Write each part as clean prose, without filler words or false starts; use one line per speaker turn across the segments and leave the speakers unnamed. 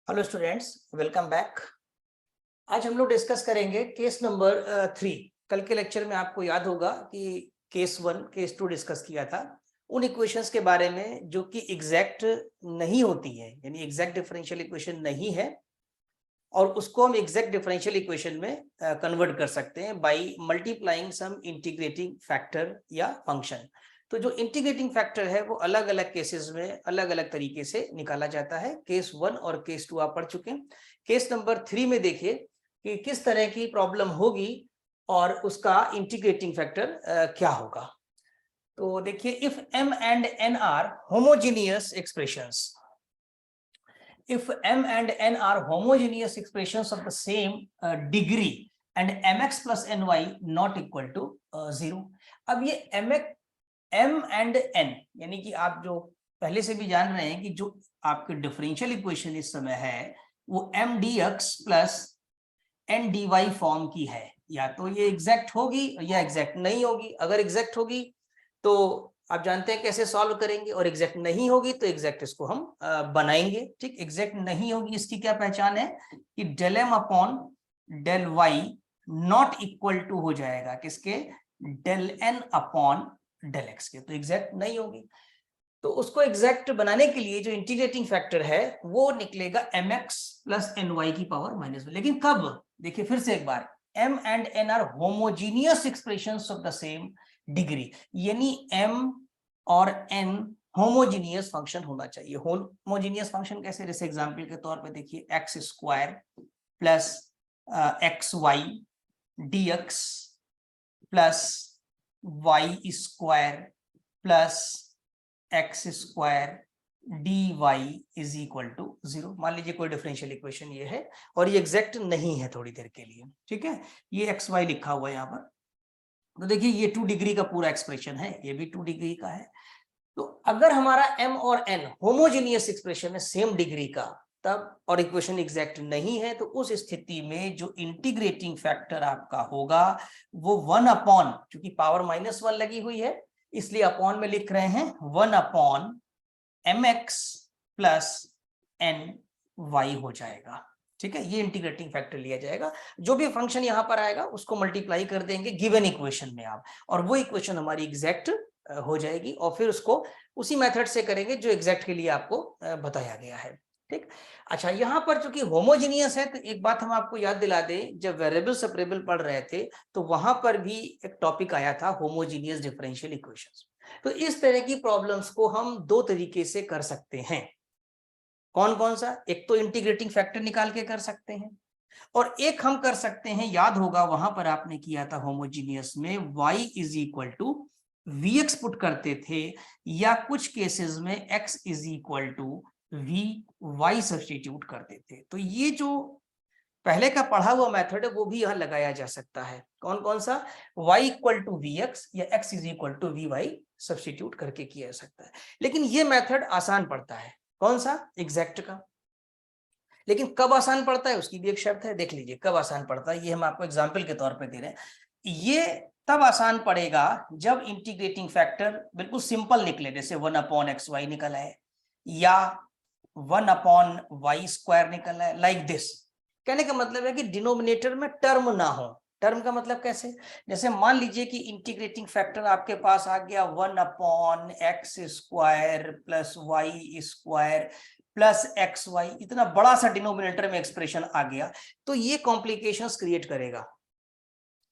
Hello students, welcome back. आज हम लोग डिस्कस करेंगे केस नंबर 3। कल के लेक्चर में आपको याद होगा कि केस 1 केस 2 डिस्कस किया था उन इक्वेशंस के बारे में जो कि एग्जैक्ट नहीं होती है, यानी एग्जैक्ट डिफरेंशियल इक्वेशन नहीं है और उसको हम एग्जैक्ट डिफरेंशियल इक्वेशन में कन्वर्ट कर सकते हैं by multiplying some integrating factor या फंक्शन। तो जो इंटीग्रेटिंग फैक्टर है वो अलग अलग केसेस में अलग अलग तरीके से निकाला जाता है। केस 1 और केस 2 आप पढ़ चुके हैं। केस नंबर 3 में देखिए कि किस तरह की प्रॉब्लम होगी और उसका इंटीग्रेटिंग फैक्टर क्या होगा। तो देखिए, if m and n are homogeneous expressions, if m and n are homogeneous expressions of the same degree and mx plus ny not equal to 0। अब ये m and n यानी कि आप जो पहले से भी जान रहे हैं कि जो आपके डिफरेंशियल इक्वेशन इस समय है वो m dx plus n dy form की है। या तो ये एग्जैक्ट होगी या एग्जैक्ट नहीं होगी। अगर एग्जैक्ट होगी तो आप जानते हैं कैसे सॉल्व करेंगे, और एग्जैक्ट नहीं होगी तो एग्जैक्ट इसको हम बनाएंगे। ठीक, एग्जैक्ट नहीं होगी इसकी क्या पहचान है कि del M upon del Y not equal to हो जाएगा किसके, del N upon del X के। तो एग्जैक्ट नहीं होगी, तो उसको एग्जैक्ट बनाने के लिए जो इंटीग्रेटिंग फैक्टर है वो निकलेगा M X plus N Y की पावर -1। लेकिन कब, देखिए फिर से एक बार, m and n are homogeneous expressions of the same degree, यानी m और n होमोजीनियस फंक्शन होना चाहिए। होमोजीनियस फंक्शन कैसे, जैसे एग्जांपल के तौर पे देखिए X square plus X Y D X plus Y square plus X square D Y is equal to 0। मान लीजिए कोई डिफरेंशियल इक्वेशन ये है और ये एग्जैक्ट नहीं है थोड़ी देर के लिए, ठीक है। ये एक्स वाई लिखा हुआ है यहाँ पर, तो देखिए ये 2 डिग्री का पूरा एक्सप्रेशन है, ये भी 2 डिग्री का है। तो अगर हमारा m और n होमोजेनियस एक्सप्रेशन है सेम डिग्री का तब, और इक्वेशन एग्जैक्ट नहीं है, तो उस स्थिति में जो इंटीग्रेटिंग फैक्टर आपका होगा वो 1 अपॉन, क्योंकि पावर -1 लगी हुई है इसलिए अपॉन में लिख रहे हैं 1 upon mx plus N Y हो जाएगा। ठीक है, ये इंटीग्रेटिंग फैक्टर लिया जाएगा। जो भी फंक्शन यहां पर आएगा उसको मल्टीप्लाई कर देंगे गिवन इक्वेशन में आप, और वो इक्वेशन हमारी एग्जैक्ट हो जाएगी, और फिर उसको उसी मेथड से करेंगे जो एग्जैक्ट के लिए आपको बताया गया है। ठीक, अच्छा, यहाँ पर चूंकि होमोजीनियस है तो एक बात हम आपको याद दिला दें, जब वेरिएबल सेपरेबल पढ़ रहे थे तो वहां पर भी एक टॉपिक आया था होमोजीनियस डिफरेंशियल इक्वेशंस। तो इस तरह की प्रॉब्लम्स को हम 2 तरीके से कर सकते हैं। कौन कौन सा, एक तो इंटीग्रेटिंग फैक्टर निकाल के कर सकते हैं, और एक हम कर सकते हैं, याद होगा वहां पर आपने किया था होमोजीनियस में y is equal to V X put करते थे, या कुछ केसेस में x is equal to V Y substitute करते थे। तो ये जो पहले का पढ़ा हुआ मेथड है वो भी यहाँ लगाया जा सकता है। कौन कौन सा, y equal to V X या x is equal to V Y substitute करके किया जा सकता है। लेकिन ये मेथड आसान पड़ता है, कौन सा, एग्जैक्ट का। लेकिन कब आसान पड़ता है उसकी भी एक शर्त है, देख लीजिए कब आसान पड़ता है, ये हम आपको एग्जाम्पल के तौर पे दे रहे हैं। ये तब आसान पड़ेगा जब इंटीग्रेटिंग फैक्टर बिल्कुल सिंपल निकले, जैसे 1 अपॉन एक्स वाई निकला है या 1 अपॉन वाई स्क्वायर निकला है, लाइक दिस। कहने का मतलब है कि डिनोमिनेटर में टर्म ना हो। टर्म का मतलब कैसे, जैसे मान लीजिए कि इंटीग्रेटिंग फैक्टर आपके पास आ गया 1 upon X square plus Y square plus X Y, इतना बड़ा सा डिनोमिनेटर में एक्सप्रेशन आ गया, तो ये कॉम्प्लिकेशंस क्रिएट करेगा।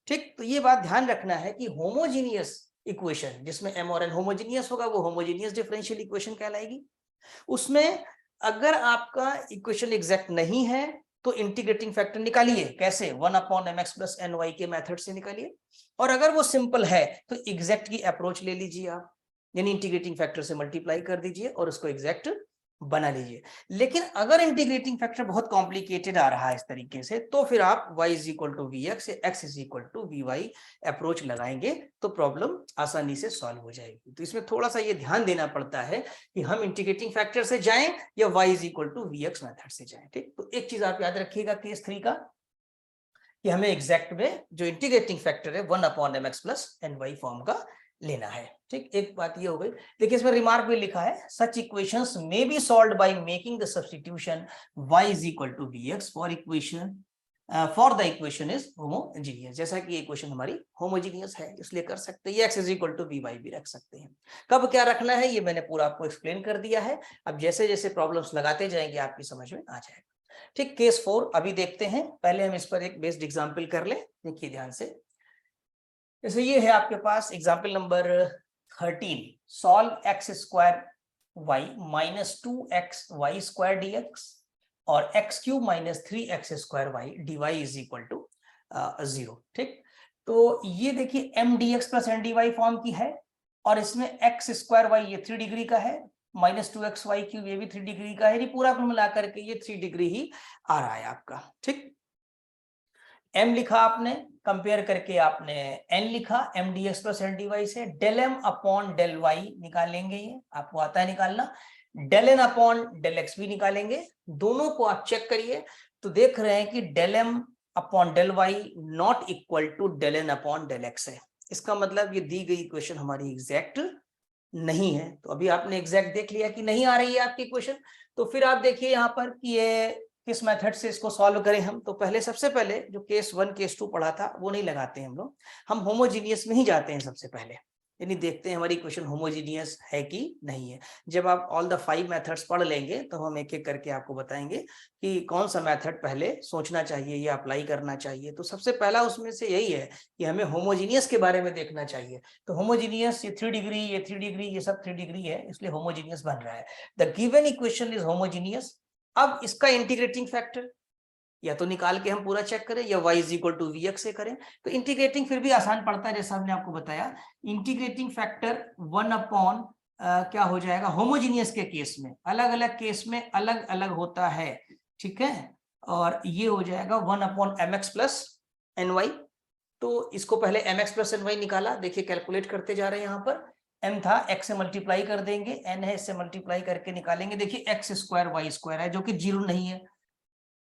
ठीक, तो ये बात ध्यान रखना है कि होमोजीनियस इक्वेशन जिसमें m और n होमोजीनियस होगा वो होमोजीनियस डिफरेंशियल इक्वेशन कहलाएगी। उसमें अगर आपका इक्वेशन एग्जैक्ट नहीं है तो इंटीग्रेटिंग फैक्टर निकालिए, कैसे, 1 upon M X plus N Y के मेथड से निकालिए। और अगर वो सिंपल है तो एग्जैक्ट की अप्रोच ले लीजिए आप, यानी इंटीग्रेटिंग फैक्टर से मल्टीप्लाई कर दीजिए और उसको एग्जैक्ट बना लीजिए। लेकिन अगर इंटीग्रेटिंग फैक्टर बहुत कॉम्प्लिकेटेड आ रहा है इस तरीके से, तो फिर आप y is equal to V X, X is equal to V Y approach लगाएंगे तो प्रॉब्लम आसानी से सॉल्व हो जाएगी। तो इसमें थोड़ा सा ये ध्यान देना पड़ता है कि हम इंटीग्रेटिंग फैक्टर से जाएं या y is equal to V X method से जाएं। ठीक, तो एक चीज आप याद रखिएगा केस 3 का, कि हमें एग्जैक्ट में जो इंटीग्रेटिंग फैक्टर है 1 upon M X plus N Y form का लेना है। ठीक, एक बात ये हो गई। देखिए इसमें रिमार्क भी लिखा है, such equations may be solved by making the substitution y is equal to bx for equation for the equation is homogeneous. जैसा कि इक्वेशन हमारी होमोजीनियस है इसलिए कर सकते हैं, x is equal to by भी रख सकते हैं। कब क्या रखना है ये मैंने पूरा आपको एक्सप्लेन कर दिया है। अब जैसे जैसे प्रॉब्लम्स लगाते जाएंगे आपकी समझ में आ जाएगा। ठीक, केस 4 अभी देखते हैं। पहले हम इस पर एक बेस्ड एग्जाम्पल कर ले, देखिए ध्यान से। जैसे ये है आपके पास example number 13, solve x square y minus 2xy square dx और x cube minus 3x square Y dy is equal to 0। ठीक, तो ये देखिए m dx plus n dy form की है और इसमें x स्क्वायर वाई ये 3 डिग्री का है, माइनस 2xy क्यूब ये भी 3 डिग्री का है, पूरा कुल मिलाकर के ये 3 डिग्री ही आ रहा है आपका। ठीक, m लिखा आपने, कंपेयर करके आपने n लिखा, m dx plus n dy से, del m upon del y निकालेंगे, ये आपको आता है निकालना, del n upon del x भी निकालेंगे। दोनों को आप चेक करिए तो देख रहे हैं कि del m upon del y not equal to del n upon del x है। इसका मतलब ये दी गई इक्वेशन हमारी एग्जैक्ट नहीं है। तो अभी आपने एग्जैक्ट देख लिया कि नहीं आ रही है आपकी इक्वेशन, तो फिर आप देखिए यहाँ पर कि ये किस मेथड से इसको सॉल्व करें हम। तो पहले सबसे पहले जो केस 1 केस 2 पढ़ा था वो नहीं लगाते हैं हम लोग, हम होमोजीनियस में ही जाते हैं सबसे पहले, यानी देखते हैं हमारी इक्वेशन होमोजीनियस है कि नहीं है। जब आप ऑल द 5 मेथड्स पढ़ लेंगे तो हम एक एक करके आपको बताएंगे कि कौन सा मेथड पहले सोचना चाहिए या अप्लाई करना चाहिए। तो सबसे पहला उसमें से यही है कि हमें होमोजीनियस के बारे में देखना चाहिए। तो होमोजीनियस, ये 3 डिग्री, ये 3 डिग्री, ये सब 3 डिग्री है, इसलिए होमोजीनियस बन रहा है। The given equation is homogeneous. अब इसका इंटीग्रेटिंग फैक्टर या तो निकाल के हम पूरा चेक करें या y is equal to vx से करें। तो इंटीग्रेटिंग फिर भी आसान पड़ता है, जैसा हमने आपको बताया, इंटीग्रेटिंग फैक्टर 1 अपॉन क्या हो जाएगा, होमोजीनियस के केस में, अलग अलग केस में अलग अलग होता है। ठीक है, और ये हो जाएगा 1 अपॉन mx प्लस ny। तो इसको पहले mx प्लस ny निकाला, देखिए कैलकुलेट करते जा रहे हैं, यहाँ पर m था, x से मल्टीप्लाई कर देंगे, n है, इससे मल्टीप्लाई करके निकालेंगे। देखिए x स्क्वायर y स्क्वायर है जो कि 0 नहीं है,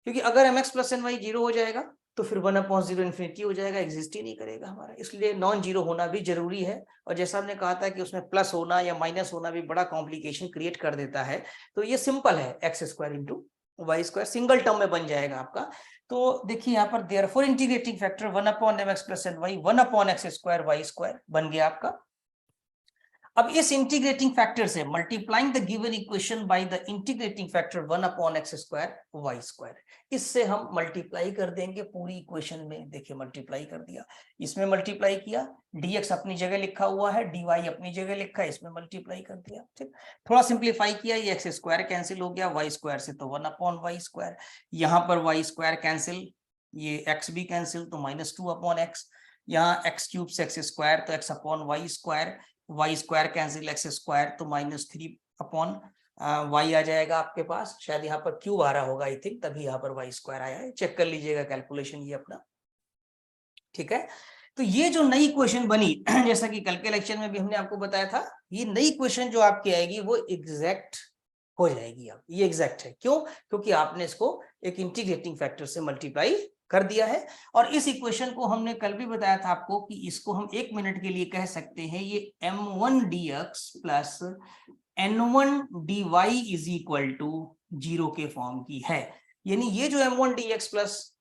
क्योंकि अगर mx प्लस एन वाई 0 हो जाएगा तो फिर 1/0 इन्फिनिटी हो जाएगा, एग्जिस्ट ही नहीं करेगा हमारा, इसलिए नॉन जीरो होना भी जरूरी है। और जैसा हमने कहा था कि उसमें प्लस होना या माइनस होना भी बड़ा कॉम्प्लिकेशन क्रिएट कर देता है, तो ये सिंपल है, X square into Y square single term में बन जाएगा आपका। तो देखिए यहाँ पर therefore integrating factor 1/mx plus N Y 1/x square Y square बन गया आपका। अब इस इंटीग्रेटिंग फैक्टर से multiplying the given equation by the integrating factor 1/x square Y square, इससे हम मल्टीप्लाई कर देंगे पूरी इक्वेशन में। देखिए मल्टीप्लाई कर दिया, इसमें मल्टीप्लाई किया, dx अपनी जगह लिखा हुआ है, dy अपनी जगह लिखा है, इसमें मल्टीप्लाई कर दिया। ठीक, थोड़ा सिंप्लीफाई किया, ये एक्स स्क्वायर कैंसिल हो गया, वाई स्क्वायर से तो 1/y स्क्वायर, यहाँ पर वाई स्क्वायर कैंसिल, ये एक्स भी कैंसिल तो -2/x, यहाँ एक्स क्यूब से एक्स स्क्वायर तो x/y square, Y square cancel X square तो -3/y आ जाएगा आपके पास। शायद यहाँ पर क्यूब आ रहा होगा आई थिंक, तभी यहाँ पर वाई स्क्वायर आया है, चेक कर लीजिएगा कैलकुलेशन ये अपना। ठीक है, तो ये जो नई इक्वेशन बनी जैसा कि कल के लेक्चर में भी हमने आपको बताया था, ये नई इक्वेशन जो आपकी आएगी वो एग्जैक्ट हो जाएगी। अब ये एग्जैक्ट है, क्यों? क्योंकि आपने इसको एक इंटीग्रेटिंग फैक्टर से मल्टीप्लाई कर दिया है। और इस इक्वेशन को हमने कल भी बताया था आपको कि इसको हम 1 मिनट के लिए कह सकते हैं, ये m1 dx plus n1 dy is equal to 0 के फॉर्म की है। यानी ये जो m1 dx plus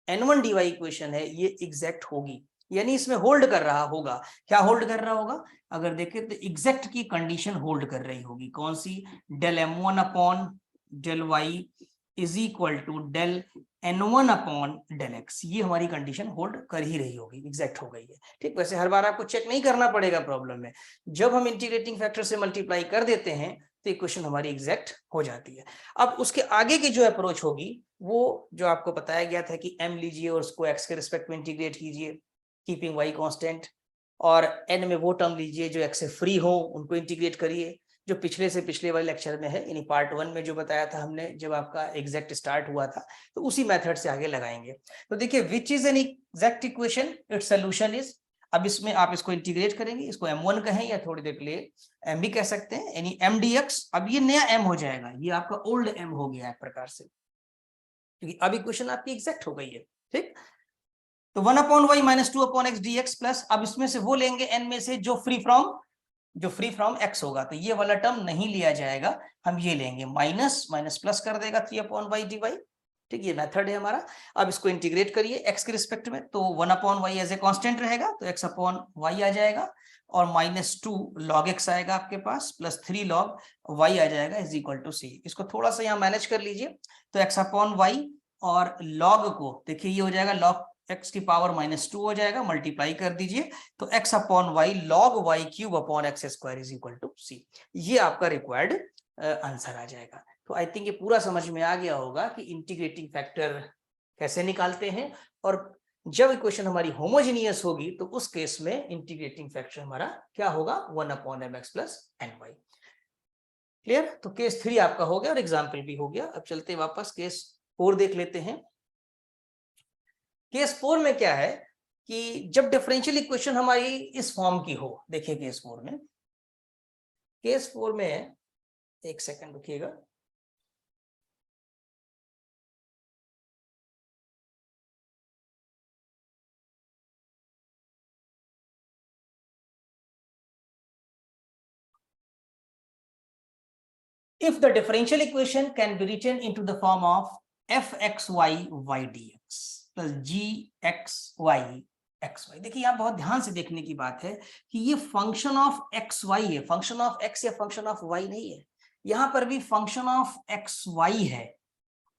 n1 dy equation है ये एग्जैक्ट होगी, यानी इसमें होल्ड कर रहा होगा। क्या होल्ड कर रहा होगा? अगर देखें तो एग्जैक्ट की कंडीशन होल्ड कर रही होगी। कौन सी? Del m1 upon del y is equal to del n1 upon del x, ये हमारी कंडीशन होल्ड कर ही रही होगी, एग्जैक्ट हो गई है। ठीक, वैसे हर बार आपको चेक नहीं करना पड़ेगा प्रॉब्लम में, जब हम इंटीग्रेटिंग फैक्टर से मल्टीप्लाई कर देते हैं तो इक्वेशन हमारी एग्जैक्ट हो जाती है। अब उसके आगे की जो अप्रोच होगी वो जो आपको बताया गया था कि m लीजिए और उसको x के रिस्पेक्ट में इंटीग्रेट कीजिए कीपिंग y कांस्टेंट, और n में वो टर्म लीजिए जो x से फ्री हो, उनको इंटीग्रेट करिए, जो पिछले से पिछले वाले लेक्चर में है, यानी पार्ट 1 में जो बताया था हमने जब आपका एग्जैक्ट स्टार्ट हुआ था, तो उसी मेथड से आगे लगाएंगे। तो देखिए which is an exact equation, it's solution is, अब इसमें आप इसको इंटीग्रेट करेंगे, इसको m1 कहें या थोड़ी देर के लिए m भी कह सकते हैं, यानी m dx, अब ये नया m हो जाएगा, ये आपका ओल्ड m हो गया है प्रकार से, क्योंकि अब इक्वेशन आपकी एग्जैक्ट हो गई है। ठीक, तो 1/y minus 2/x dx plus, अब इसमें से वो लेंगे n में से जो फ्री फ्रॉम x होगा, तो ये वाला टर्म नहीं लिया जाएगा, हम ये लेंगे माइनस माइनस प्लस कर देगा 3/y dy। ठीक, ये मेथड है हमारा। अब इसको इंटीग्रेट करिए x के रिस्पेक्ट में, तो 1/y एज ए कांस्टेंट रहेगा, तो x/y आ जाएगा, और -2 log x आएगा आपके पास, प्लस 3 log y आ जाएगा इज इक्वल टू c। इसको थोड़ा सा यहाँ मैनेज कर लीजिए, तो x/y और log को देखिए, ये हो जाएगा log x की पावर -2 हो जाएगा, मल्टीप्लाई कर दीजिए, तो x/y log y cube upon x square is equal to c। ये आपका रिक्वायर्ड आंसर आ जाएगा। तो आई थिंक ये पूरा समझ में आ गया होगा कि इंटीग्रेटिंग फैक्टर कैसे निकालते हैं, और जब इक्वेशन हमारी होमोजेनियस होगी तो उस केस में इंटीग्रेटिंग फैक्टर हमारा क्या होगा, 1/mx प्लस ny। क्लियर? तो केस 3 आपका हो गया और एग्जाम्पल भी हो गया। अब चलते वापस केस 4 देख लेते हैं। केस 4 में क्या है कि जब डिफरेंशियल इक्वेशन हमारी इस फॉर्म की हो, देखिए केस 4 में एक second रुकिएगा, if the differential equation can be written into the form of fxy y dx plus gxy xy। देखिए यहाँ बहुत ध्यान से देखने की बात है कि ये फंक्शन ऑफ एक्स वाई है, फंक्शन ऑफ एक्स या फंक्शन ऑफ वाई नहीं है, यहाँ पर भी फंक्शन ऑफ एक्स वाई है,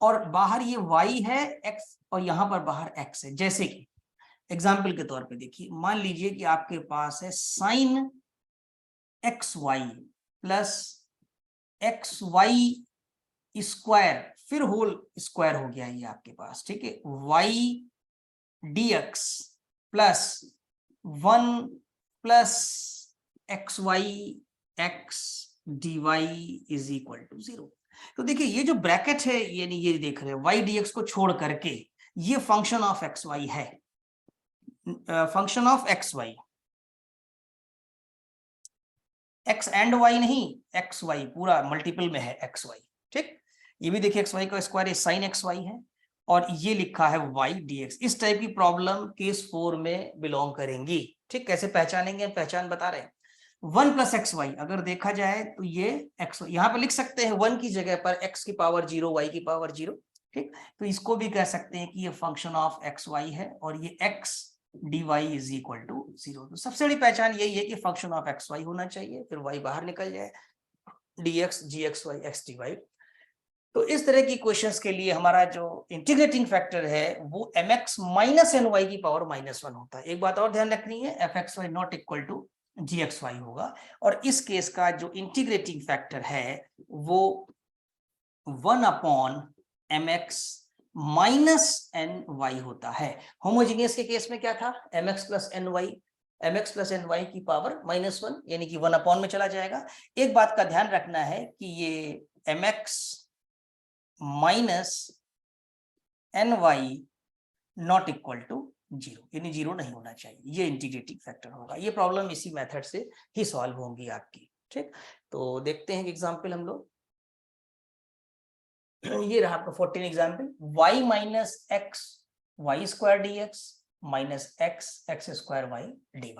और बाहर ये y है x, और यहाँ पर बाहर x है। जैसे कि एग्जाम्पल के तौर पे देखिए, मान लीजिए कि आपके पास है sine X Y plus X Y square, फिर होल स्क्वायर हो गया ये आपके पास, ठीक है, y dx plus 1 plus X Y X dy is equal to 0। तो देखिए ये जो ब्रैकेट है, यानी ये देख रहे हैं y dx को छोड़ करके, ये फंक्शन ऑफ एक्स वाई है, function of x Y, X and Y नहीं, एक्स वाई पूरा मल्टीपल में है एक्स वाई। ठीक, ये भी देखिए एक्स वाई का स्क्वायर साइन एक्स वाई है, और ये लिखा है वाई dx। इस टाइप की प्रॉब्लम केस 4 में बिलोंग करेंगी। ठीक, कैसे पहचानेंगे, पहचान बता रहे हैं। 1 प्लस एक्स वाई अगर देखा जाए तो ये एक्स, यहाँ पर लिख सकते हैं 1 की जगह पर x की पावर 0 y की पावर 0। ठीक, तो इसको भी कह सकते हैं कि ये फंक्शन ऑफ एक्स वाई है, और ये x dy is equal to 0। तो सबसे बड़ी पहचान यही है कि फंक्शन ऑफ एक्स वाई होना चाहिए, फिर y बाहर निकल जाए, dx gxy x dy। तो इस तरह की क्वेश्चंस के लिए हमारा जो इंटीग्रेटिंग फैक्टर है वो mx माइनस ny की पावर -1 होता है। एक बात और ध्यान रखनी है, fxy not equal to gxy होगा, और इस केस का जो इंटीग्रेटिंग फैक्टर है वो 1/mx माइनस ny होता है। होमोजीनियस के केस में क्या था, mx प्लस ny की पावर -1, यानी कि 1/, में चला जाएगा। एक बात का ध्यान रखना है कि ये mx minus ny not equal to 0, यानी 0 नहीं होना चाहिए, ये इंटीग्रेटिंग फैक्टर होगा। ये प्रॉब्लम इसी मेथड से ही सॉल्व होंगी आपकी। ठीक, तो देखते हैं एग्जाम्पल हम लोग। ये रहा आपका 14 example, y minus X Y square dx minus X square Y dy।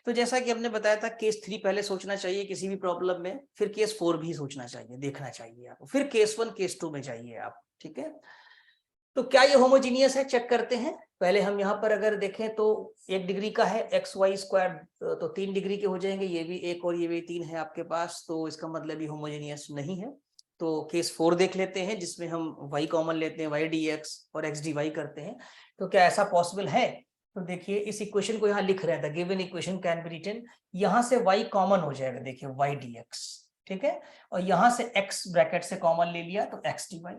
तो जैसा कि हमने बताया था, केस 3 पहले सोचना चाहिए किसी भी प्रॉब्लम में, फिर केस 4 भी सोचना चाहिए, देखना चाहिए आपको, फिर केस 1 केस 2 में जाइए आप। ठीक है, तो क्या ये होमोजीनियस है, चेक करते हैं। पहले हम यहाँ पर अगर देखें तो 1 डिग्री का है एक्स वाई स्क्वायर, तो 3 डिग्री के हो जाएंगे, ये भी 1 और ये भी 3 है आपके पास, तो इसका मतलब ये होमोजीनियस नहीं है। तो केस 4 देख लेते हैं, जिसमें हम y कॉमन लेते हैं, y dx और x dy करते हैं। तो क्या ऐसा पॉसिबल है? तो देखिए इस इक्वेशन को यहाँ लिख रहे हैं, the given equation can be written, यहाँ से y कॉमन हो जाएगा, देखिए y dx, ठीक है, और यहाँ से x ब्रैकेट से कॉमन ले लिया तो x dy।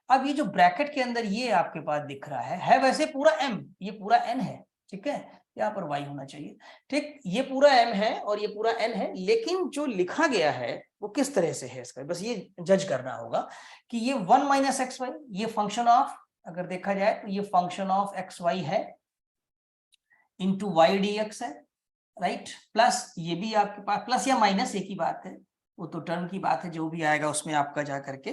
अब ये जो ब्रैकेट के अंदर ये आपके पास दिख रहा है वैसे पूरा m, ये पूरा n है, ठीक है, यहाँ पर y होना चाहिए। ठीक, ये पूरा m है और ये पूरा n है, लेकिन जो लिखा गया है वो किस तरह से है, इसका बस ये जज करना होगा कि ये 1 माइनस एक्स वाई, ये फंक्शन ऑफ, अगर देखा जाए तो ये फंक्शन ऑफ एक्स वाई है इंटू वाई डी एक्स है, राइट, प्लस ये भी आपके पास प्लस या माइनस एक ही बात है, वो तो टर्म की बात है, जो भी आएगा उसमें आपका जा करके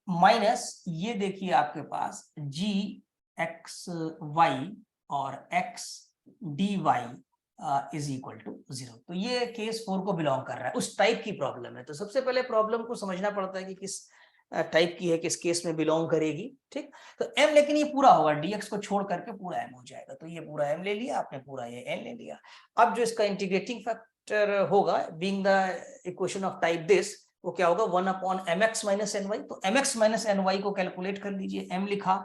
माइनस ये देखिए आपके पास जी एक्स वाई और X D Y is equal to 0। तो ये केस 4 को बिलोंग कर रहा है, उस टाइप की प्रॉब्लम है। तो सबसे पहले प्रॉब्लम को समझना पड़ता है कि किस टाइप की है, किस केस में बिलोंग करेगी। ठीक, तो m, लेकिन ये पूरा होगा, dx को छोड़ करके पूरा m हो जाएगा। तो ये पूरा m ले लिया आपने, पूरा ये n ले लिया। अब जो इसका इंटीग्रेटिंग फैक्टर होगा being the equation of type this, वो क्या होगा 1 अपॉन mx माइनस ny। तो mx माइनस ny को कैलकुलेट कर लीजिए, m लिखा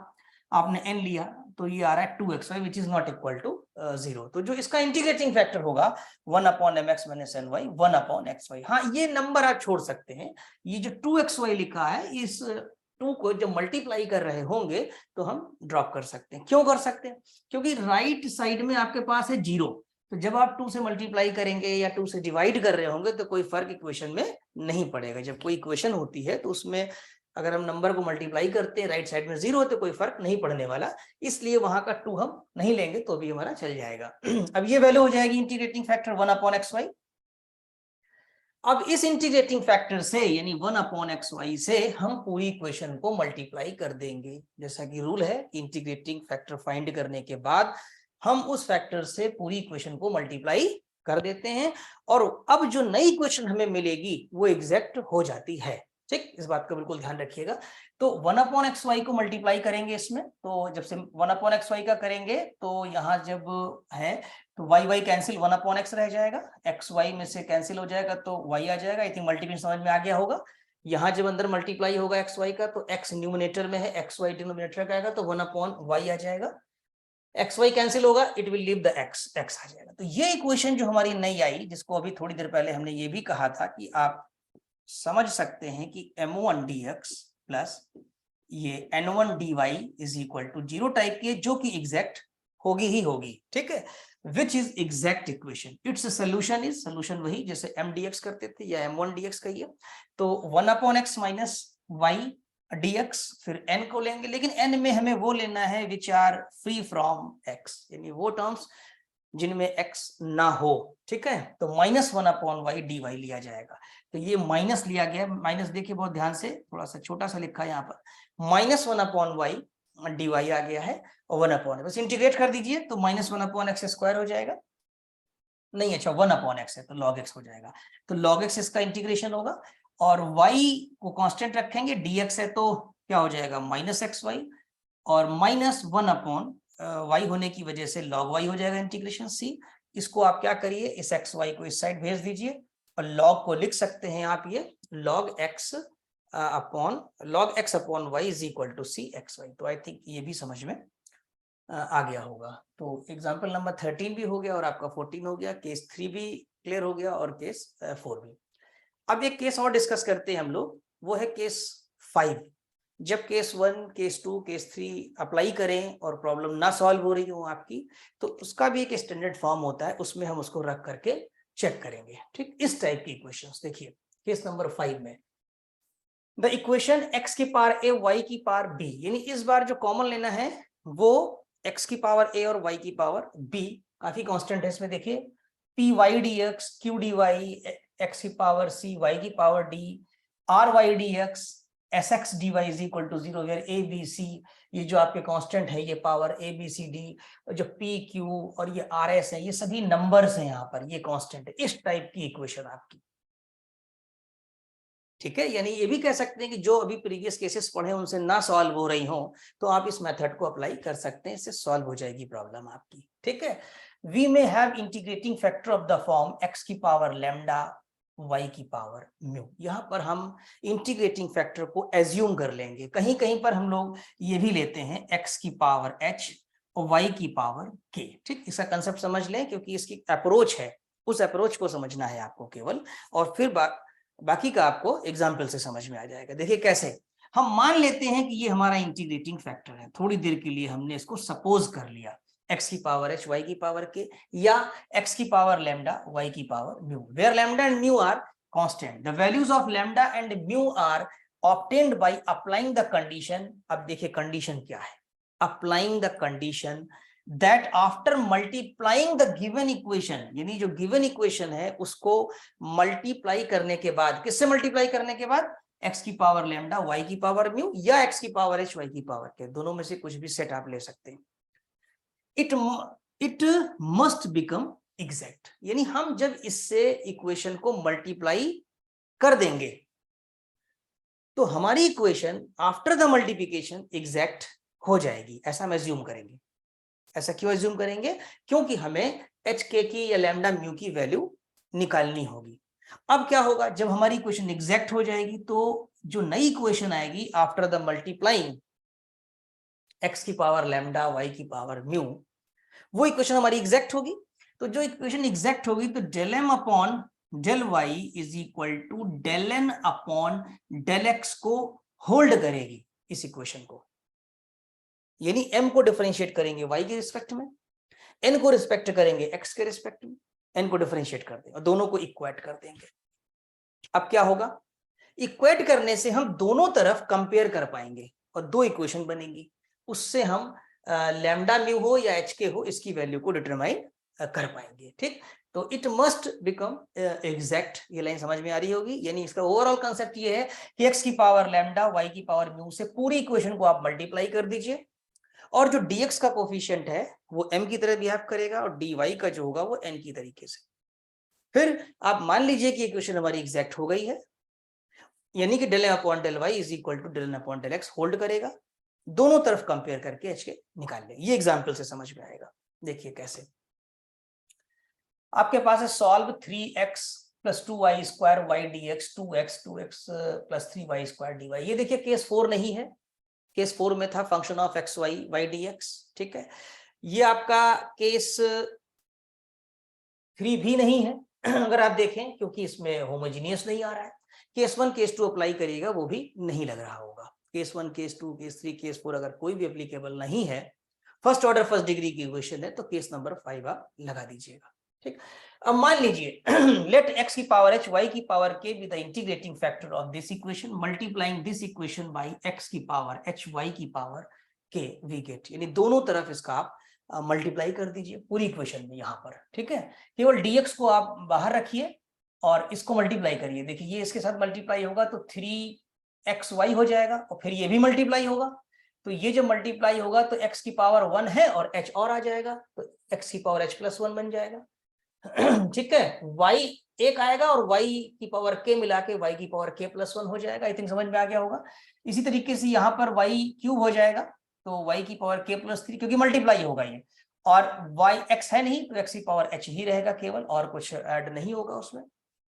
आपने, n लिया, तो ये आ रहा है 2xy which is not equal to 0। तो जो इसका इंटीग्रेटिंग फैक्टर होगा 1 upon mx minus ny 1 upon xy। हाँ, ये नंबर आप छोड़ सकते हैं, ये जो 2xy लिखा है इस 2 को जब मल्टीप्लाई कर रहे होंगे तो हम ड्रॉप कर सकते हैं। क्यों कर सकते हैं? क्योंकि राइट साइड में आपके पास है 0, तो जब आप 2 से मल्टीप्लाई करेंगे या 2 से डिवाइड कर रहे होंगे तो कोई फर्क इक्वेशन में नहीं पड़ेगा। जब कोई इक्वेशन होती है तो उसमें अगर हम नंबर को मल्टीप्लाई करते हैं राइट साइड में 0 तो कोई फर्क नहीं पड़ने वाला, इसलिए वहां का 2 हम नहीं लेंगे तो भी हमारा चल जाएगा। अब ये वैल्यू हो जाएगी इंटीग्रेटिंग फैक्टर 1 अपॉन xy। अब इस इंटीग्रेटिंग फैक्टर से यानी 1 अपॉन xy से हम पूरी इक्वेशन को मल्टीप्लाई कर देंगे। जैसा कि रूल है, इंटीग्रेटिंग फैक्टर फाइंड करने के बाद हम उस फैक्टर से पूरी इक्वेशन को मल्टीप्लाई कर देते हैं, और अब जो नई इक्वेशन हमें मिलेगी वो एग्जैक्ट हो जाती है। ठीक, इस बात का बिल्कुल ध्यान रखिएगा। तो 1 अपॉन xy को मल्टीप्लाई करेंगे इसमें, तो जब से 1 अपॉन xy का करेंगे तो यहाँ जब है तो y कैंसिल, 1 अपॉन x रह जाएगा, xy में से कैंसिल हो जाएगा तो y आ जाएगा। आई थिंक मल्टीप्लिकेशन समझ में आ गया होगा। यहाँ जब अंदर मल्टीप्लाई होगा xy का तो x न्यूमिनेटर में है, xy डिनोमिनेटर का आएगा, तो 1 अपॉन y आ जाएगा। xy कैंसिल होगा, it will leave the x आ जाएगा। तो ये इक्वेशन जो हमारी नई आई, जिसको अभी थोड़ी देर पहले हमने ये भी कहा था कि आप समझ सकते हैं कि m1 dx प्लस ये n1 dy is equal to 0 type की है, जो कि एग्जैक्ट होगी ही होगी। ठीक है, which is exact equation, its solution is, solution वही जैसे m dx करते थे या m1 dx कहिए। तो 1 upon x minus y dx, फिर n को लेंगे, लेकिन n में हमें वो लेना है which are free from x, यानी वो टर्म्स जिनमें x ना हो। ठीक है, तो माइनस 1 अपॉन y dy लिया जाएगा। तो ये माइनस लिया गया, माइनस देखिए बहुत ध्यान से, थोड़ा सा छोटा सा लिखा है यहाँ पर, माइनस 1 अपॉन y dy आ गया है, और 1 अपॉन, बस इंटीग्रेट कर दीजिए तो माइनस 1 अपॉन एक्स स्क्वायर हो जाएगा। नहीं, अच्छा 1 अपॉन एक्स है तो log x हो जाएगा, तो log x इसका इंटीग्रेशन होगा, और y को कांस्टेंट रखेंगे, dx है तो क्या हो जाएगा माइनस एक्स वाई, और माइनस 1 अपॉन y होने की वजह से log y हो जाएगा इंटीग्रेशन c। इसको आप क्या करिए, इस एक्स वाई को इस साइड भेज दीजिए, और log को लिख सकते हैं आप ये log x upon y is equal to c X Y. तो आई थिंक ये भी समझ में आ गया होगा। तो एग्जाम्पल नंबर 13 भी हो गया और आपका 14 हो गया, केस 3 भी क्लियर हो गया और केस 4 भी। अब एक केस और डिस्कस करते हैं हम लोग, वो है केस 5। जब केस 1, केस 2, केस 3 अप्लाई करें और प्रॉब्लम ना सॉल्व हो रही हो आपकी, तो उसका भी एक स्टैंडर्ड फॉर्म होता है, उसमें हम उसको रख करके चेक करेंगे। ठीक, इस टाइप की इक्वेशंस देखिए केस नंबर 5 में, द इक्वेशन x की पावर a y की पावर b, यानी इस बार जो कॉमन लेना है वो x की पावर a और y की पावर b, काफी कांस्टेंट है इसमें, देखिए py dx q dy x की पावर c y की power d ry dx sx dy is equal to 0, where a b c ये जो आपके कांस्टेंट है, ये power a b c d, जो p q और ये rs है, ये सभी नंबर्स हैं यहाँ पर, ये कांस्टेंट है। इस टाइप की इक्वेशन आपकी, ठीक है, यानी ये भी कह सकते हैं कि जो अभी प्रीवियस केसेस पढ़े उनसे ना सॉल्व हो रही हो तो आप इस मेथड को अप्लाई कर सकते हैं, इससे सॉल्व हो जाएगी प्रॉब्लम आपकी। ठीक है, we may have integrating factor of the form x की पावर लैम्डा y की पावर म्यू। यहाँ पर हम इंटीग्रेटिंग फैक्टर को एज्यूम कर लेंगे, कहीं कहीं पर हम लोग ये भी लेते हैं x की पावर h और y की पावर k। ठीक, इसका कंसेप्ट समझ लें, क्योंकि इसकी अप्रोच है, उस अप्रोच को समझना है आपको केवल, और फिर बाकी का आपको एग्जाम्पल से समझ में आ जाएगा। देखिए कैसे, हम मान लेते हैं कि ये हमारा इंटीग्रेटिंग फैक्टर है, थोड़ी देर के लिए हमने इसको सपोज कर लिया, x की पावर h y की पावर k, या x की पावर लैम्डा y की power mu, where lambda and mu are constant, the values of lambda and mu are obtained by applying the condition. अब देखिए condition क्या है, applying the condition that after multiplying the given equation, यानी जो given equation है उसको multiply करने के बाद, किससे मल्टीप्लाई करने के बाद, एक्स की पावर लैम्डा वाई की पावर म्यू या एक्स की पावर एच वाई की पावर के, दोनों में से कुछ भी सेट आप ले सकते हैं। इट मस्ट बिकम एग्जैक्ट, यानी हम जब इससे इक्वेशन को मल्टीप्लाई कर देंगे तो हमारी equation after the multiplication exact हो जाएगी, ऐसा हम एज्यूम करेंगे। ऐसा क्यों एज्यूम करेंगे? क्योंकि हमें एच के की या लैम्डा म्यू की वैल्यू निकालनी होगी। अब क्या होगा, जब हमारी इक्वेशन एग्जैक्ट हो जाएगी तो जो नई इक्वेशन आएगी आफ्टर द मल्टीप्लाइंग एक्स की पावर लैम्डा वाई की पावर म्यू, वो इक्वेशन हमारी एग्जैक्ट होगी। तो जो इक्वेशन एग्जैक्ट होगी तो del M upon del y is equal to del N upon del x को होल्ड करेगी इस इक्वेशन को, यानी m को डिफरेंशिएट करेंगे y के रिस्पेक्ट में, n को रिस्पेक्ट करेंगे x के रिस्पेक्ट में, n को डिफरेंशिएट कर देंगे और दोनों को इक्वेट कर देंगे। अब क्या होगा, इक्वेट करने से हम दोनों तरफ कंपेयर कर पाएंगे और दो इक्वेशन बनेंगी, उससे हम लैम्डा म्यू हो या एच के हो इसकी वैल्यू को डिटरमाइन कर पाएंगे। ठीक, तो इट मस्ट बिकम एग्जैक्ट, ये लाइन समझ में आ रही होगी। यानी इसका ओवरऑल कंसेप्ट ये है कि एक्स की पावर लैम्डा वाई की पावर म्यू से पूरी इक्वेशन को आप मल्टीप्लाई कर दीजिए और जो dx का कोफिशिएंट है वो m की तरह बिहेव करेगा और dy का जो होगा वो n की तरीके से। फिर आप मान लीजिए कि इक्वेशन हमारी एग्जैक्ट हो गई है, यानी कि del m upon del y is equal to del n upon del x hold करेगा, दोनों तरफ कंपेयर करके h के निकाल ले। ये एग्जांपल से समझ में आएगा। देखिए कैसे, आपके पास है solve 3x plus 2y square y dx 2x plus 3y square dy। ये देखिए केस 4 नहीं है, केस 4 में था function of x y y D x. ठीक है, ये आपका केस 3 भी नहीं है अगर आप देखें, क्योंकि इसमें होमोजीनियस नहीं आ रहा है। केस 1 केस 2 अप्लाई करिएगा वो भी नहीं लग रहा होगा। केस 1 केस 2 केस 3 केस 4 अगर कोई भी एप्लीकेबल नहीं है, फर्स्ट ऑर्डर फर्स्ट डिग्री की इक्वेशन है, तो केस नंबर 5 आप लगा दीजिएगा। ठीक, अब मान लीजिए लेट एक्स की पावर एच वाई की पावर के be the integrating factor of this equation multiplying this equation by x की पावर एच वाई की पावर के वी गेट, यानी दोनों तरफ इसका आप मल्टीप्लाई कर दीजिए पूरी इक्वेशन में यहाँ पर। ठीक है, केवल dx को आप बाहर रखिए और इसको मल्टीप्लाई करिए। देखिए ये इसके साथ मल्टीप्लाई होगा तो 3xy हो जाएगा और फिर ये भी मल्टीप्लाई होगा, तो ये जो मल्टीप्लाई होगा तो x की पावर 1 है और h और आ जाएगा, तो x की पावर h प्लस 1 बन जाएगा। ठीक है, y एक आएगा और y की पावर k मिला के y की पावर k प्लस 1 हो जाएगा। आई थिंक समझ में आ गया होगा। इसी तरीके से यहाँ पर y क्यूब हो जाएगा, तो y की पावर k प्लस 3, क्योंकि मल्टीप्लाई होगा ये, और y x है नहीं तो x की पावर h ही रहेगा केवल, और कुछ ऐड नहीं होगा उसमें।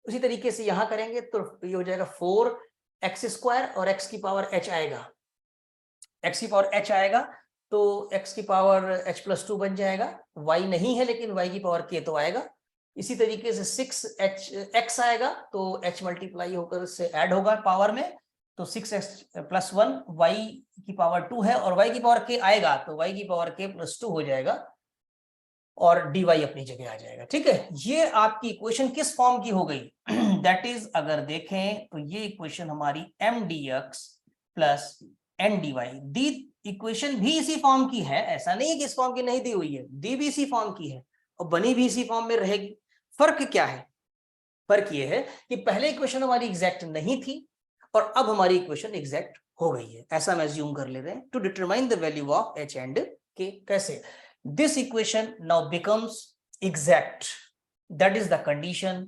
उसी तरीके से यहाँ करेंगे तो ये हो जाएगा 4x स्क्वायर और x की पावर h आएगा, x की पावर h आएगा तो x की पावर h प्लस 2 बन जाएगा। y नहीं है लेकिन y की पावर k तो आएगा। इसी तरीके से 6x आएगा तो h मल्टीप्लाई होकर से ऐड होगा पावर में, तो 6x प्लस 1 y की पावर 2 है और y की पावर k आएगा तो y की पावर k प्लस 2 हो जाएगा और dy अपनी जगह आ जाएगा। ठीक है, ये आपकी इक्वेशन किस फॉर्म की हो गई? दैट इज, अगर देखें तो ये इक्वेशन हमारी m dx plus n dy, the equation भी इसी फॉर्म की है, ऐसा नहीं है कि इस फॉर्म की नहीं दी हुई है, दी भी इसी फॉर्म की है और बनी भी इसी फॉर्म में रहेगी। फर्क क्या है? फर्क ये है कि पहले इक्वेशन हमारी एग्जैक्ट नहीं थी और अब हमारी इक्वेशन एग्जैक्ट हो गई है, ऐसा हम अज्यूम कर ले रहे हैं। To determine the value of h and k, कैसे? This equation now becomes exact, that is the condition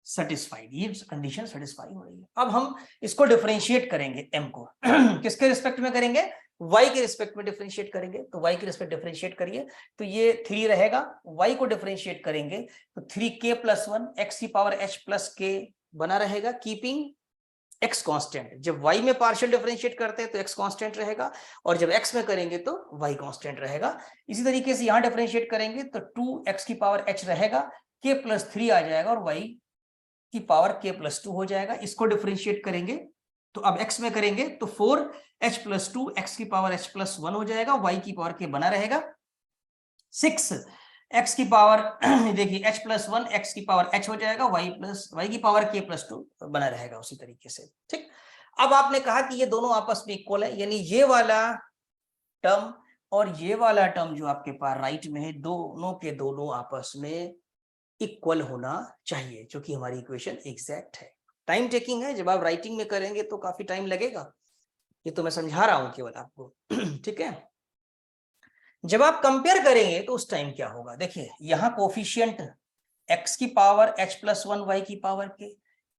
satisfied, ये कंडीशन सेटिस्फाई हो रही है। अब हम इसको डिफरेंशिएट करेंगे m को किसके रिस्पेक्ट में करेंगे? y के रिस्पेक्ट में डिफरेंशिएट करेंगे, तो y के रिस्पेक्ट डिफरेंशिएट करिए तो ये 3 रहेगा, y को डिफरेंशिएट करेंगे तो 3k प्लस 1 x की पावर h प्लस k बना रहेगा, कीपिंग x कांस्टेंट। जब y में पार्शियल डिफरेंशिएट करते हैं तो x कांस्टेंट रहेगा और जब x में करेंगे तो y कांस्टेंट रहेगा। इसी तरीके से यहाँ डिफरेंशिएट करेंगे तो 2x की पावर h रहेगा, k प्लस 3 आ जाएगा और y की पावर k प्लस 2 हो जाएगा। इसको डिफरेंशिएट करेंगे तो अब x में करेंगे तो 4h प्लस 2 x की पावर h प्लस 1 हो जाएगा, y की पावर k बना रहेगा 6 x की पावर देखिए h प्लस 1 x की पावर h हो जाएगा, y की पावर k प्लस 2 बना रहेगा उसी तरीके से। ठीक, अब आपने कहा कि ये दोनों आपस में इक्वल है, यानी ये वाला टर्म और ये वाला टर्म जो आपके पास राइट में है, दोनों के दोनों आपस में इक्वल होना चाहिए, जो कि हमारी इक्वेशन एग्जैक्ट है। टाइम टेकिंग है, जब आप राइटिंग में करेंगे तो काफी टाइम लगेगा, ये तो मैं समझा रहा हूं केवल आपको। ठीक है, जब आप कंपेयर करेंगे तो उस टाइम क्या होगा, देखिए यहाँ कोफिशियंट x की पावर h प्लस 1 y की पावर के,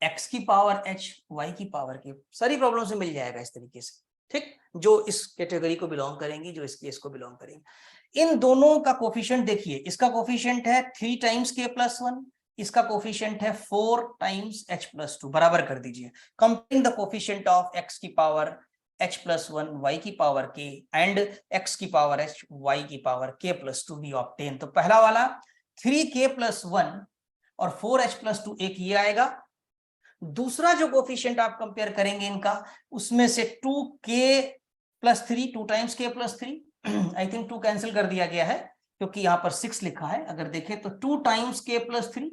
x की पावर h y की पावर के, सारी प्रॉब्लम से मिल जाएगा इस तरीके से। ठीक, जो इस कैटेगरी को बिलोंग करेंगी, जो इस केस को बिलोंग करेंगे। इन दोनों का कोफिशिएंट देखिए, इसका कोफिशिएंट है 3 टाइम्स k प्लस 1, इसका कोफिशिएंट है 4 टाइम्स h प्लस 2, बराबर कर दीजिए। Comparing the coefficient of x की पावर h प्लस 1 y की पावर k एंड x की पावर h y की power k plus 2 we obtain. तो पहला वाला 3k प्लस 1 और 4h प्लस 2, एक ये आएगा। दूसरा जो कोफिशिएंट आप कंपेयर करेंगे इनका, उसमें से 2k plus 3, 2 times k plus 3, I think 2 cancel कर दिया गया है क्योंकि यहाँ पर 6 लिखा है। अगर देखें तो 2 टाइम्स k प्लस 3,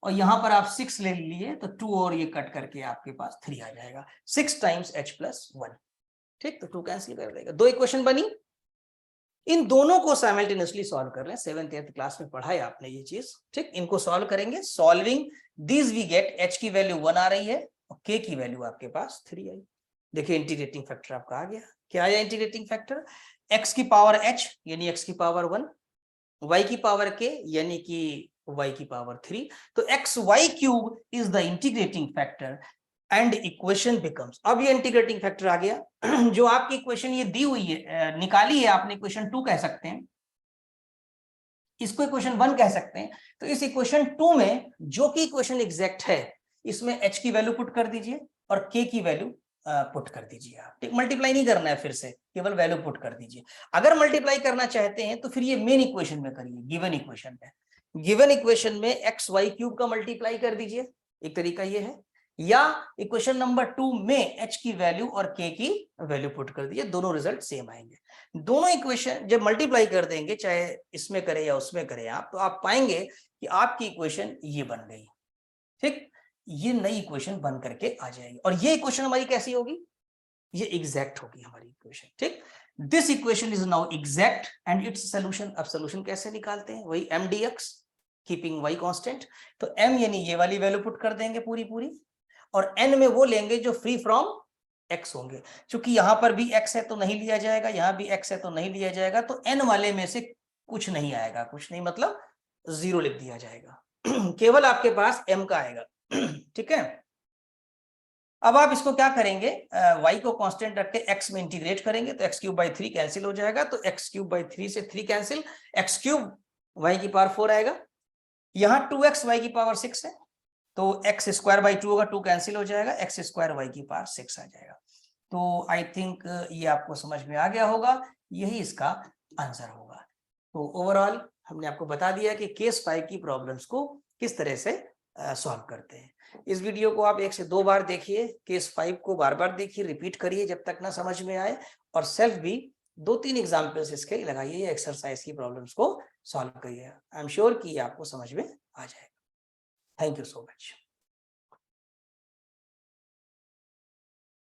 और यहाँ पर आप 6 ले लिए तो 2 और ये कट करके आपके पास 3 आ जाएगा, 6 टाइम्स h प्लस 1। ठीक, तो 2 कैंसिल कर देगा, 2 इक्वेशन बनी। इन दोनों को साइमल्टेनियसली सॉल्व कर लें, 7th 8th क्लास में पढ़ा है आपने ये चीज। ठीक, इनको सॉल्व करेंगे, solving this we get h की वैल्यू 1 आ रही है और k की वैल्यू आपके पास 3 आई। देखिए इंटीग्रेटिंग फैक्टर आपका आ गया। क्या आया इंटीग्रेटिंग फैक्टर? x की पावर h यानी x की पावर 1, y की पावर k यानी कि y की पावर 3। तो xy cube is the integrating factor and equation becomes, अब ये इंटीग्रेटिंग फैक्टर आ गया। जो आपकी इक्वेशन ये दी हुई है, निकाली है आपने, इक्वेशन 2 कह सकते हैं, इसको इक्वेशन 1 कह सकते हैं। तो इस इक्वेशन 2 में जो कि इक्वेशन एग्जैक्ट है, इसमें h की वैल्यू पुट कर दीजिए और k की वैल्यू पुट कर दीजिए। आप ठीक, मल्टीप्लाई नहीं करना है फिर से, केवल वैल्यू पुट कर दीजिए। अगर मल्टीप्लाई करना चाहते हैं तो फिर ये मेन इक्वेशन में करिए, गिवन इक्वेशन में। गिवन इक्वेशन में एक्स वाई क्यूब का मल्टीप्लाई कर दीजिए, एक तरीका ये है, या इक्वेशन नंबर 2 में h की वैल्यू और k की वैल्यू पुट कर दीजिए, दोनों रिजल्ट सेम आएंगे। दोनों इक्वेशन जब मल्टीप्लाई कर देंगे, चाहे इसमें करें या उसमें करें आप, तो आप पाएंगे कि आपकी इक्वेशन ये बन गई। ठीक, ये नई इक्वेशन बन करके आ जाएगी, और ये इक्वेशन हमारी कैसी होगी? ये एग्जैक्ट होगी हमारी इक्वेशन। ठीक, this equation is now exact and its solution. अब सोल्यूशन कैसे निकालते हैं? वही m dx keeping y constant. तो m यानी ये वाली वैल्यू पुट कर देंगे पूरी पूरी, और n में वो लेंगे जो फ्री फ्रॉम x होंगे। क्योंकि यहां पर भी x है तो नहीं लिया जाएगा, यहां भी x है तो नहीं लिया जाएगा, तो n वाले में से कुछ नहीं आएगा, कुछ नहीं मतलब 0 लिख दिया जाएगा। केवल आपके पास m का आएगा। ठीक है, अब आप इसको क्या करेंगे, y को कांस्टेंट रख के x में इंटीग्रेट करेंगे, तो x क्यूब बाई 3 कैंसिल हो जाएगा, तो x क्यूब बाई 3 से 3 कैंसिल, x क्यूब y की पावर 4 आएगा। यहाँ 2x y की पावर 6 है, तो x स्क्वायर बाई 2 होगा, 2 कैंसिल हो जाएगा, x स्क्वायर y की पावर 6 आ जाएगा। तो आई थिंक ये आपको समझ में आ गया होगा, यही इसका आंसर होगा। तो ओवरऑल हमने आपको बता दिया कि केस 5 की प्रॉब्लम्स को किस तरह से सॉल्व करते हैं। इस वीडियो को आप 1 से 2 बार देखिए, केस 5 को बार बार देखिए, रिपीट करिए जब तक ना समझ में आए, और सेल्फ भी 2-3 एग्जाम्पल्स इसके लगाइए, एक्सरसाइज की प्रॉब्लम्स को सॉल्व करिए। आई एम श्योर कि आपको समझ में आ जाएगा। Thank you so much.